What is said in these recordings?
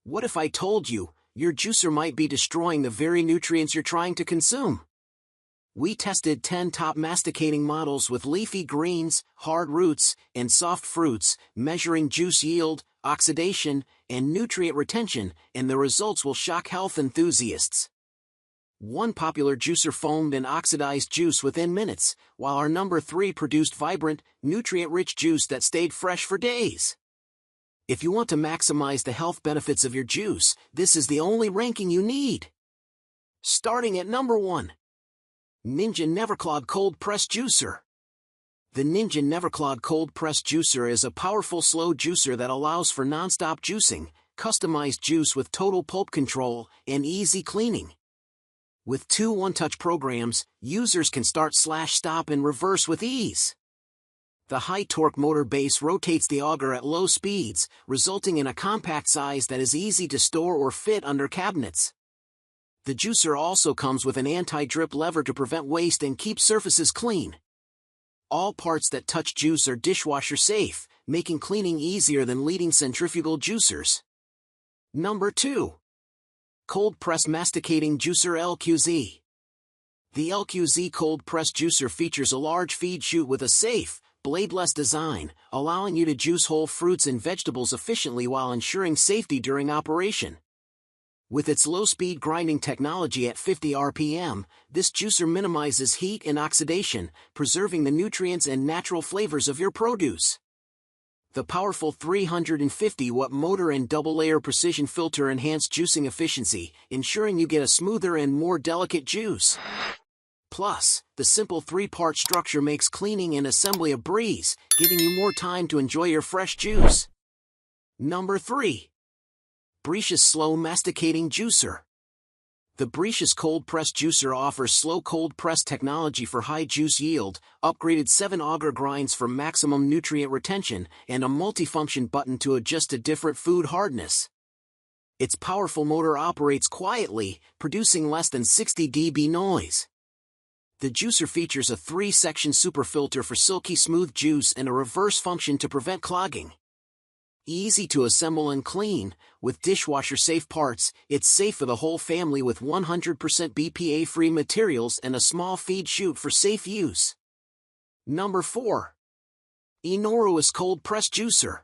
What if I told you, your juicer might be destroying the very nutrients you're trying to consume? We tested 10 top masticating models with leafy greens, hard roots, and soft fruits, measuring juice yield, oxidation, and nutrient retention, and the results will shock health enthusiasts. One popular juicer foamed and oxidized juice within minutes, while our number 3 produced vibrant, nutrient-rich juice that stayed fresh for days. If you want to maximize the health benefits of your juice, this is the only ranking you need. Starting at number 1. Ninja NeverClog Cold Press Juicer. The Ninja NeverClog Cold Press Juicer is a powerful slow juicer that allows for non-stop juicing, customized juice with total pulp control, and easy cleaning. With 2 one-touch programs, users can start, stop, and reverse with ease. The high-torque motor base rotates the auger at low speeds, resulting in a compact size that is easy to store or fit under cabinets. The juicer also comes with an anti-drip lever to prevent waste and keep surfaces clean. All parts that touch juice are dishwasher safe, making cleaning easier than leading centrifugal juicers. Number 2. Cold Press Masticating Juicer LQZ. The LQZ Cold Press Juicer features a large feed chute with a safe, bladeless design, allowing you to juice whole fruits and vegetables efficiently while ensuring safety during operation. With its low-speed grinding technology at 50 RPM, this juicer minimizes heat and oxidation, preserving the nutrients and natural flavors of your produce. The powerful 350-watt motor and double-layer precision filter enhance juicing efficiency, ensuring you get a smoother and more delicate juice. Plus, the simple 3-part structure makes cleaning and assembly a breeze, giving you more time to enjoy your fresh juice. Number 3. BRECIOUS Slow Masticating Juicer. The BRECIOUS Cold Press Juicer offers slow cold press technology for high juice yield, upgraded 7 auger grinds for maximum nutrient retention, and a multifunction button to adjust to different food hardness. Its powerful motor operates quietly, producing less than 60 dB noise. The juicer features a 3-section superfilter for silky smooth juice and a reverse function to prevent clogging. Easy to assemble and clean, with dishwasher-safe parts, it's safe for the whole family with 100% BPA-free materials and a small feed chute for safe use. Number 4. EanOruus Cold Press Juicer.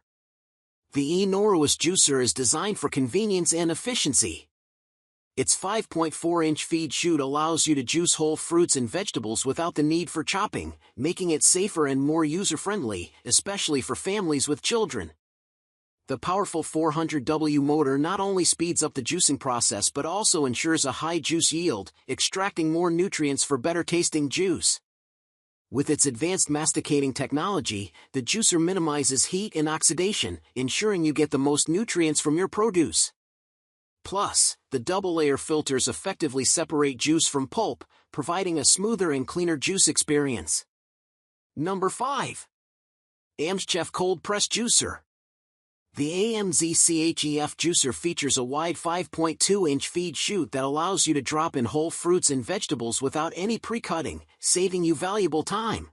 The EanOruus juicer is designed for convenience and efficiency. Its 5.4-inch feed chute allows you to juice whole fruits and vegetables without the need for chopping, making it safer and more user-friendly, especially for families with children. The powerful 400W motor not only speeds up the juicing process but also ensures a high juice yield, extracting more nutrients for better-tasting juice. With its advanced masticating technology, the juicer minimizes heat and oxidation, ensuring you get the most nutrients from your produce. Plus, the double-layer filters effectively separate juice from pulp, providing a smoother and cleaner juice experience. Number 5. AMZCHEF Cold Press Juicer. The AMZCHEF juicer features a wide 5.2-inch feed chute that allows you to drop in whole fruits and vegetables without any pre-cutting, saving you valuable time.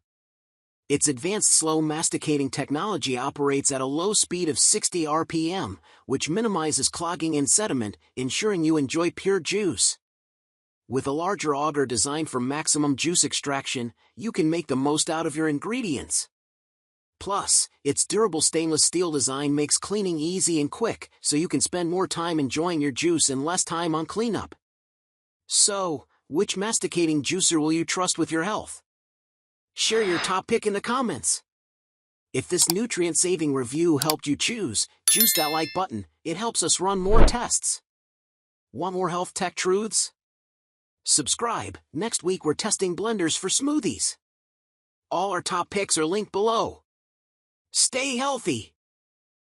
Its advanced slow masticating technology operates at a low speed of 60 RPM, which minimizes clogging and sediment, ensuring you enjoy pure juice. With a larger auger designed for maximum juice extraction, you can make the most out of your ingredients. Plus, its durable stainless steel design makes cleaning easy and quick, so you can spend more time enjoying your juice and less time on cleanup. So, which masticating juicer will you trust with your health? Share your top pick in the comments. If this nutrient-saving review helped you choose, juice that like button, it helps us run more tests. Want more health tech truths? Subscribe. Next week we're testing blenders for smoothies. All our top picks are linked below. Stay healthy!